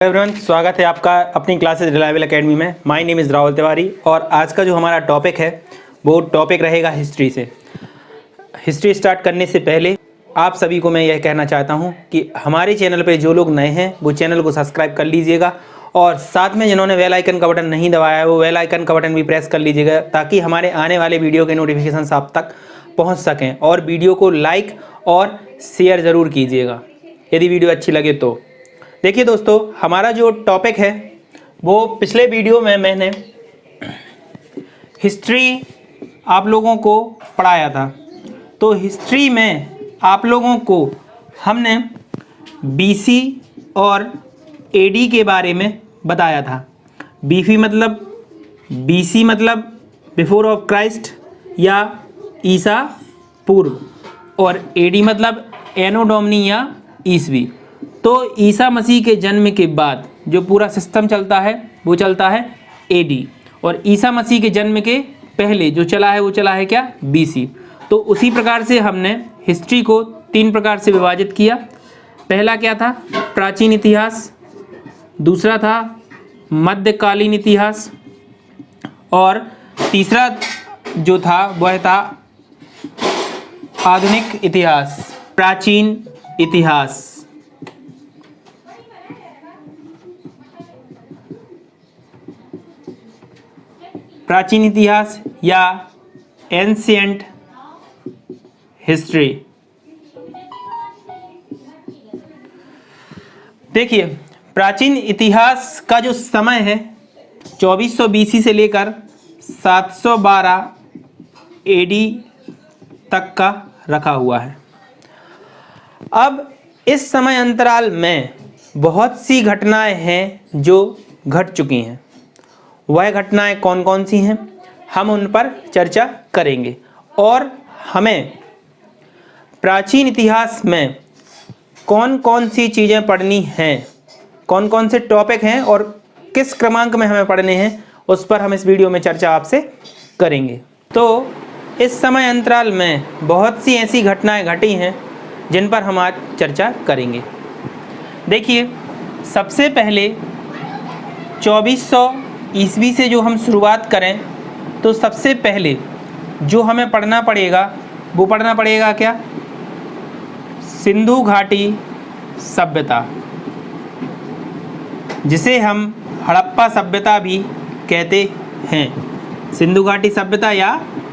Everyone, स्वागत है आपका अपनी क्लासेस रिलायबल एकेडमी में। My name is Rahul Tiwari और आज का जो हमारा टॉपिक है वो टॉपिक रहेगा हिस्ट्री से। हिस्ट्री स्टार्ट करने से पहले आप सभी को मैं यह कहना चाहता हूं कि हमारे चैनल पर जो लोग नए हैं वो चैनल को सब्सक्राइब कर लीजिएगा और साथ में जिन्होंने बेल आइकन का बटन नहीं दबाया है वो बेल आइकन का बटन भी प्रेस कर लीजिएगा ताकि हमारे आने वाले वीडियो के नोटिफिकेशन आप तक पहुँच सकें। और वीडियो को लाइक और शेयर ज़रूर कीजिएगा यदि वीडियो अच्छी लगे तो। देखिए दोस्तों, हमारा जो टॉपिक है वो पिछले वीडियो में मैंने हिस्ट्री आप लोगों को पढ़ाया था। तो हिस्ट्री में आप लोगों को हमने बीसी और एडी के बारे में बताया था। बीसी मतलब बिफोर ऑफ क्राइस्ट या ईसा पूर्व और एडी मतलब एनो डोमिनी या ईसवी। तो ईसा मसीह के जन्म के बाद जो पूरा सिस्टम चलता है वो चलता है एडी और ईसा मसीह के जन्म के पहले जो चला है वो चला है क्या, बीसी। तो उसी प्रकार से हमने हिस्ट्री को तीन प्रकार से विभाजित किया। पहला क्या था, प्राचीन इतिहास, दूसरा था मध्यकालीन इतिहास और तीसरा जो था वह था आधुनिक इतिहास, प्राचीन इतिहास। प्राचीन इतिहास या एंशिएंट हिस्ट्री। देखिए, प्राचीन इतिहास का जो समय है 2400 बीसी से लेकर 712 एडी तक का रखा हुआ है। अब इस समय अंतराल में बहुत सी घटनाएं हैं जो घट चुकी हैं। वह घटनाएं कौन कौन सी हैं हम उन पर चर्चा करेंगे और हमें प्राचीन इतिहास में कौन कौन सी चीज़ें पढ़नी हैं, कौन कौन से टॉपिक हैं और किस क्रमांक में हमें पढ़ने हैं उस पर हम इस वीडियो में चर्चा आपसे करेंगे। तो इस समय अंतराल में बहुत सी ऐसी घटनाएं घटी हैं जिन पर हम आज चर्चा करेंगे। देखिए, सबसे पहले 2400 ईस्वी से जो हम शुरुआत करें तो सबसे पहले जो हमें पढ़ना पड़ेगा वो पढ़ना पड़ेगा क्या, सिंधु घाटी सभ्यता, जिसे हम हड़प्पा सभ्यता भी कहते हैं। सिंधु घाटी सभ्यता या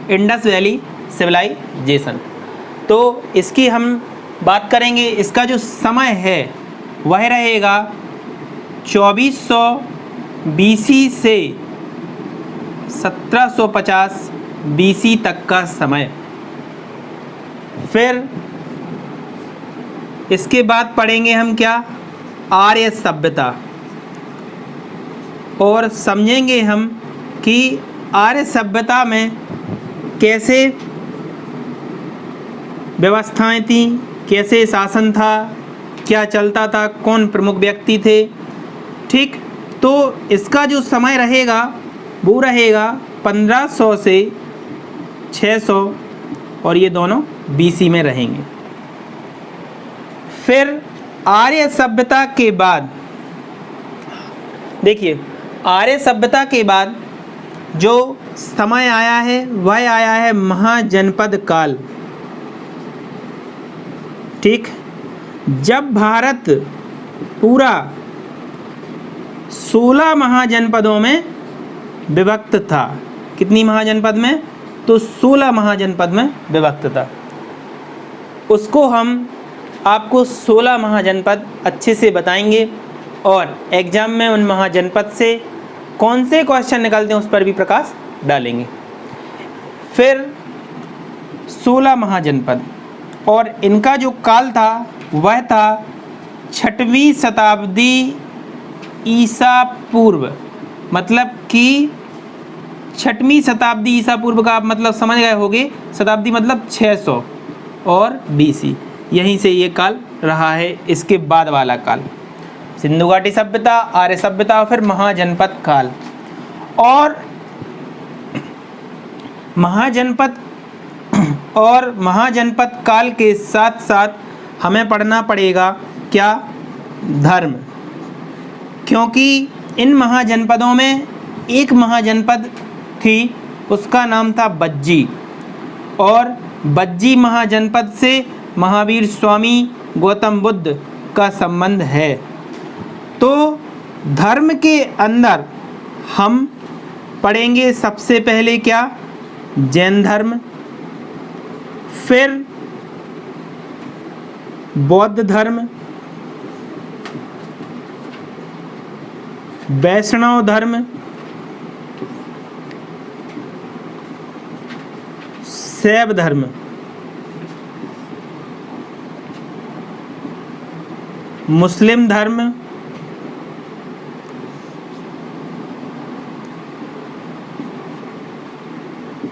इंडस वैली सिविलाइजेशन। तो इसकी हम बात करेंगे। इसका जो समय है वह रहेगा 2400 बीसी से 1750 बीसी तक का समय। फिर इसके बाद पढ़ेंगे हम क्या, आर्य सभ्यता और समझेंगे हम कि आर्य सभ्यता में कैसे व्यवस्थाएं थी, कैसे शासन था, क्या चलता था, कौन प्रमुख व्यक्ति थे। ठीक, तो इसका जो समय रहेगा वो रहेगा 1500 से 600 और ये दोनों बीसी में रहेंगे। फिर आर्य सभ्यता के बाद देखिए, आर्य सभ्यता के बाद जो समय आया है वह आया है महाजनपद काल। ठीक, जब भारत पूरा 16 महाजनपदों में विभक्त था। कितनी महाजनपद में, तो 16 महाजनपद में विभक्त था। उसको हम आपको 16 महाजनपद अच्छे से बताएंगे और एग्जाम में उन महाजनपद से कौन से क्वेश्चन निकलते हैं उस पर भी प्रकाश डालेंगे। फिर 16 महाजनपद और इनका जो काल था वह था 6वीं शताब्दी ईसा पूर्व, मतलब कि 6वीं शताब्दी ईसा पूर्व का आप मतलब समझ गए होंगे। शताब्दी मतलब 600 और बीसी, यहीं से ये काल रहा है। इसके बाद वाला काल सिंधु घाटी सभ्यता, आर्य सभ्यता, फिर महाजनपद काल। और महाजनपद काल के साथ साथ हमें पढ़ना पड़ेगा क्या, धर्म। क्योंकि इन महाजनपदों में एक महाजनपद थी, उसका नाम था बज्जी, और बज्जी महाजनपद से महावीर स्वामी गौतम बुद्ध का संबंध है। तो धर्म के अंदर हम पढ़ेंगे सबसे पहले क्या, जैन धर्म, फिर बौद्ध धर्म, वैष्णव धर्म, शैव धर्म, मुस्लिम धर्म,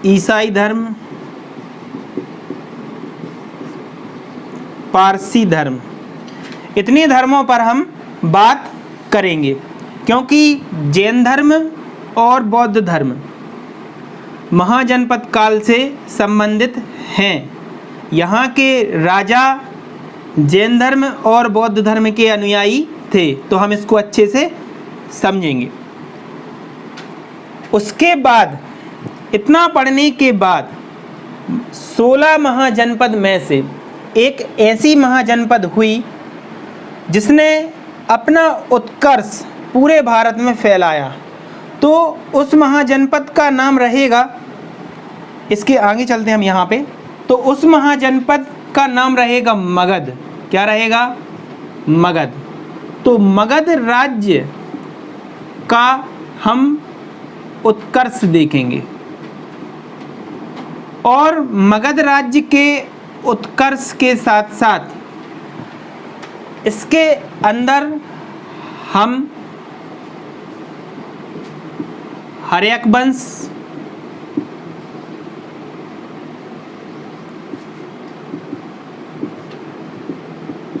ईसाई धर्म, पारसी धर्म। इतने धर्मों पर हम बात करेंगे, क्योंकि जैन धर्म और बौद्ध धर्म महाजनपद काल से संबंधित हैं। यहाँ के राजा जैन धर्म और बौद्ध धर्म के अनुयायी थे, तो हम इसको अच्छे से समझेंगे। उसके बाद इतना पढ़ने के बाद 16 महाजनपद में से एक ऐसी महाजनपद हुई जिसने अपना उत्कर्ष पूरे भारत में फैलाया, तो उस महाजनपद का नाम रहेगा, इसके आगे चलते हैं हम यहाँ पे, तो उस महाजनपद का नाम रहेगा मगध। क्या रहेगा? मगध। तो मगध राज्य का हम उत्कर्ष देखेंगे, और मगध राज्य के उत्कर्ष के साथ साथ इसके अंदर हम हर्यक वंश,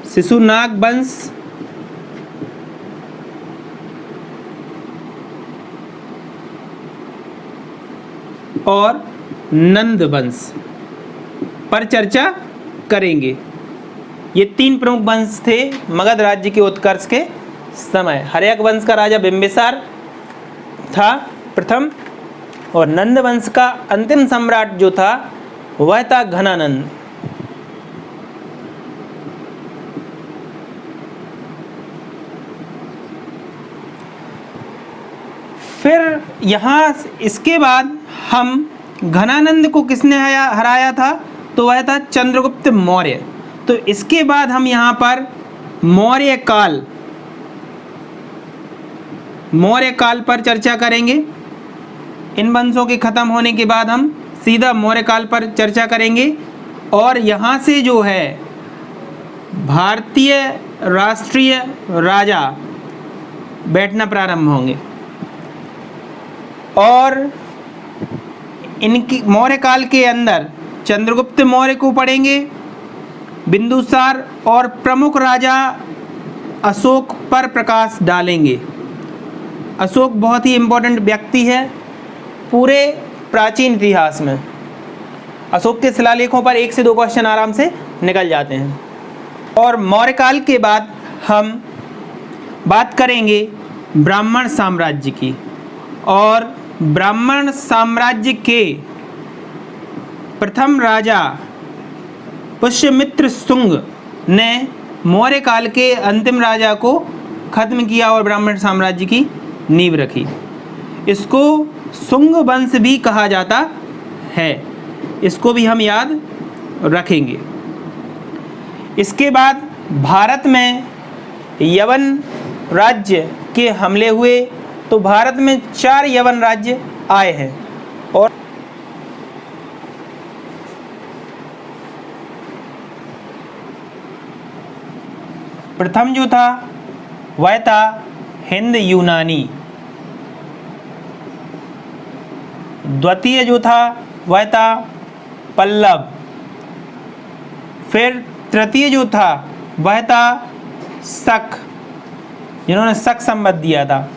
शिशुनाग वंश, और नंद वंश पर चर्चा करेंगे। ये 3 प्रमुख वंश थे मगध राज्य के उत्कर्ष के समय। हर्यक वंश का राजा बिंबिसार था प्रथम, और नंद वंश का अंतिम सम्राट जो था वह था घनानंद। फिर यहाँ इसके बाद हम घनानंद को किसने हराया था, तो वह था चंद्रगुप्त मौर्य। तो इसके बाद हम यहाँ पर मौर्य काल पर चर्चा करेंगे। इन वंशों के खत्म होने के बाद हम सीधा मौर्य काल पर चर्चा करेंगे, और यहाँ से जो है भारतीय राष्ट्रीय राजा बैठना प्रारंभ होंगे, और इनकी मौर्य काल के अंदर चंद्रगुप्त मौर्य को पढ़ेंगे, बिंदुसार और प्रमुख राजा अशोक पर प्रकाश डालेंगे। अशोक बहुत ही इम्पोर्टेंट व्यक्ति है पूरे प्राचीन इतिहास में। अशोक के शिलालेखों पर 1 से 2 क्वेश्चन आराम से निकल जाते हैं। और मौर्य काल के बाद हम बात करेंगे ब्राह्मण साम्राज्य की, और ब्राह्मण साम्राज्य के प्रथम राजा पुष्यमित्र शुंग ने मौर्य काल के अंतिम राजा को खत्म किया और ब्राह्मण साम्राज्य की नींव रखी। इसको शुंग वंश भी कहा जाता है, इसको भी हम याद रखेंगे। इसके बाद भारत में यवन राज्य के हमले हुए, तो भारत में 4 यवन राज्य आए हैं, और प्रथम जो था वह था हिंद यूनानी, द्वितीय जो था वह था पल्लव, फिर तृतीय जो था वह था शक, जिन्होंने शक संबंध दिया था,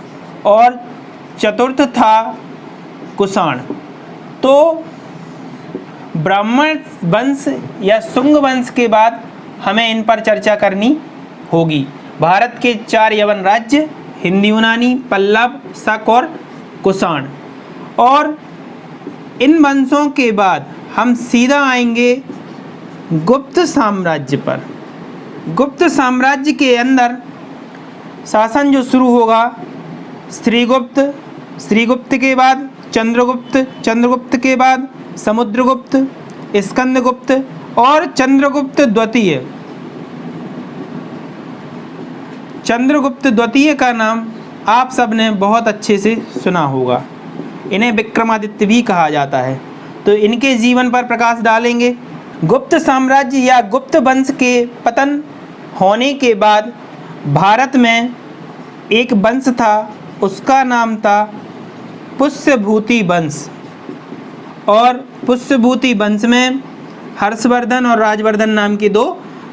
और चतुर्थ था कुषाण। तो ब्राह्मण वंश या शुंग वंश के बाद हमें इन पर चर्चा करनी होगी। भारत के 4 यवन राज्य हिंद यूनानी, पल्लव, शक और कुषाण। और इन वंशों के बाद हम सीधा आएंगे गुप्त साम्राज्य पर। गुप्त साम्राज्य के अंदर शासन जो शुरू होगा श्रीगुप्त, श्रीगुप्त के बाद चंद्रगुप्त, चंद्रगुप्त के बाद समुद्रगुप्त, स्कंदगुप्त और चंद्रगुप्त द्वितीय। चंद्रगुप्त द्वितीय का नाम आप सबने बहुत अच्छे से सुना होगा। इन्हें विक्रमादित्य भी कहा जाता है। तो इनके जीवन पर प्रकाश डालेंगे। गुप्त साम्राज्य या गुप्त वंश के पतन होने के बाद भारत में एक वंश था, उसका नाम था पुष्यभूति वंश। और पुष्यभूति वंश में हर्षवर्धन और राजवर्धन नाम के दो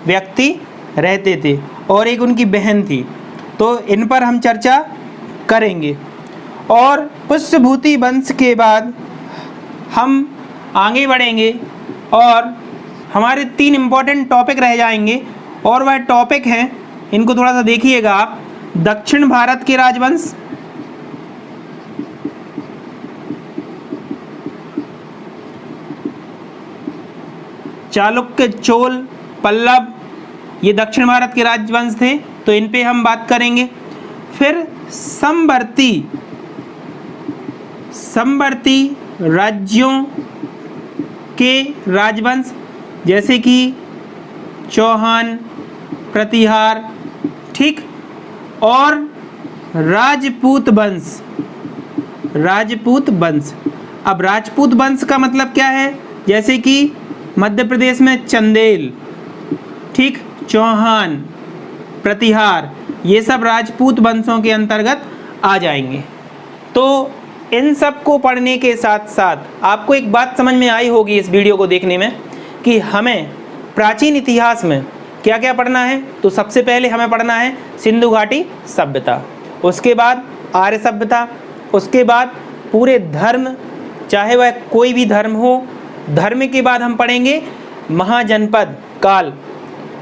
व्यक्ति रहते थे और एक उनकी बहन थी। तो इन पर हम चर्चा करेंगे। और पुष्यभूति वंश के बाद हम आगे बढ़ेंगे और हमारे 3 इम्पोर्टेंट टॉपिक रह जाएंगे। और वह टॉपिक हैं, इनको थोड़ा सा देखिएगा आप। दक्षिण भारत के राजवंश, चालुक्य, चोल, पल्लव, ये दक्षिण भारत के राजवंश थे, तो इन पे हम बात करेंगे। फिर समवर्ती राज्यों के राजवंश जैसे कि चौहान, प्रतिहार, ठीक, और राजपूत वंश। राजपूत वंश, अब राजपूत वंश का मतलब क्या है? जैसे कि मध्य प्रदेश में चंदेल, ठीक, चौहान, प्रतिहार, ये सब राजपूत वंशों के अंतर्गत आ जाएंगे। तो इन सब को पढ़ने के साथ साथ आपको एक बात समझ में आई होगी इस वीडियो को देखने में कि हमें प्राचीन इतिहास में क्या क्या पढ़ना है। तो सबसे पहले हमें पढ़ना है सिंधु घाटी सभ्यता, उसके बाद आर्य सभ्यता, उसके बाद पूरे धर्म, चाहे वह कोई भी धर्म हो, धर्म के बाद हम पढ़ेंगे महाजनपद काल।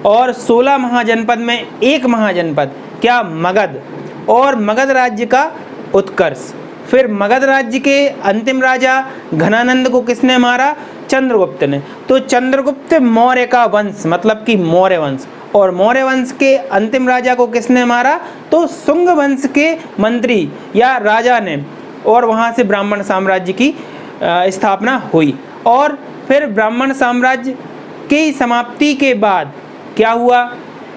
और 16 महाजनपद में एक महाजनपद क्या? मगध, और मगध राज्य का उत्कर्ष। फिर मगध राज्य के अंतिम राजा घनानंद को किसने मारा? चंद्रगुप्त ने। तो चंद्रगुप्त मौर्य का वंश, मतलब कि मौर्य वंश। और मौर्य वंश के अंतिम राजा को किसने मारा? तो शुंग वंश के मंत्री या राजा ने। और वहाँ से ब्राह्मण साम्राज्य की स्थापना हुई। और फिर ब्राह्मण साम्राज्य की समाप्ति के बाद क्या हुआ?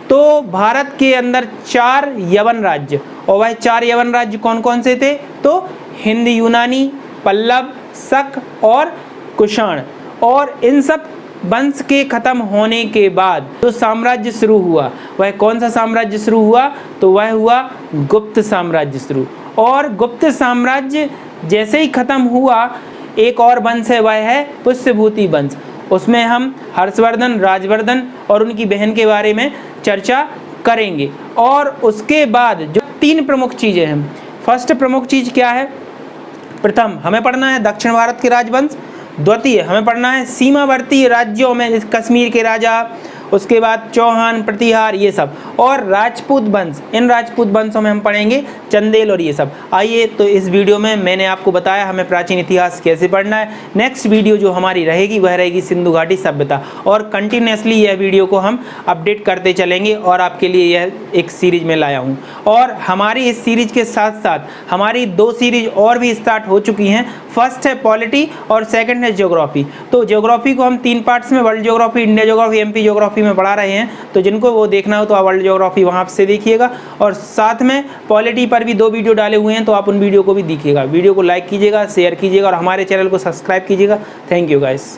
तो भारत के अंदर 4 यवन राज्य, और वह 4 यवन राज्य कौन कौन से थे? तो हिंद यूनानी, पल्लव, शक और कुषाण। और इन सब वंश के खत्म होने के बाद जो साम्राज्य शुरू हुआ, वह कौन सा साम्राज्य शुरू हुआ? तो वह हुआ गुप्त साम्राज्य शुरू। और गुप्त साम्राज्य जैसे ही खत्म हुआ, एक और वंश है, वह है पुष्यभूति वंश। उसमें हम हर्षवर्धन, राजवर्धन और उनकी बहन के बारे में चर्चा करेंगे। और उसके बाद जो 3 प्रमुख चीज़ें हैं, फर्स्ट प्रमुख चीज़ क्या है? प्रथम हमें पढ़ना है दक्षिण भारत के राजवंश। द्वितीय हमें पढ़ना है सीमावर्ती राज्यों में कश्मीर के राजा, उसके बाद चौहान, प्रतिहार, ये सब। और राजपूत वंश, इन राजपूत वंशों में हम पढ़ेंगे चंदेल और ये सब। आइए, तो इस वीडियो में मैंने आपको बताया हमें प्राचीन इतिहास कैसे पढ़ना है। नेक्स्ट वीडियो जो हमारी रहेगी वह रहेगी सिंधु घाटी सभ्यता। और कंटिन्यूसली यह वीडियो को हम अपडेट करते चलेंगे और आपके लिए यह एक सीरीज में लाया हूँ। और हमारी इस सीरीज के साथ साथ हमारी 2 सीरीज और भी स्टार्ट हो चुकी हैं। फर्स्ट है पॉलिटी और सेकंड है ज्योग्राफी। तो ज्योग्राफी को हम 3 पार्ट्स में, world geography, India geography, MP geography में पढ़ा रहे हैं। तो जिनको वो देखना हो तो आप वर्ल्ड ज्योग्राफी वहाँ से देखिएगा। और साथ में पॉलिटी पर भी 2 वीडियो डाले हुए हैं, तो आप उन वीडियो को भी देखिएगा। वीडियो को लाइक कीजिएगा, शेयर कीजिएगा और हमारे चैनल को सब्सक्राइब कीजिएगा। Thank you guys.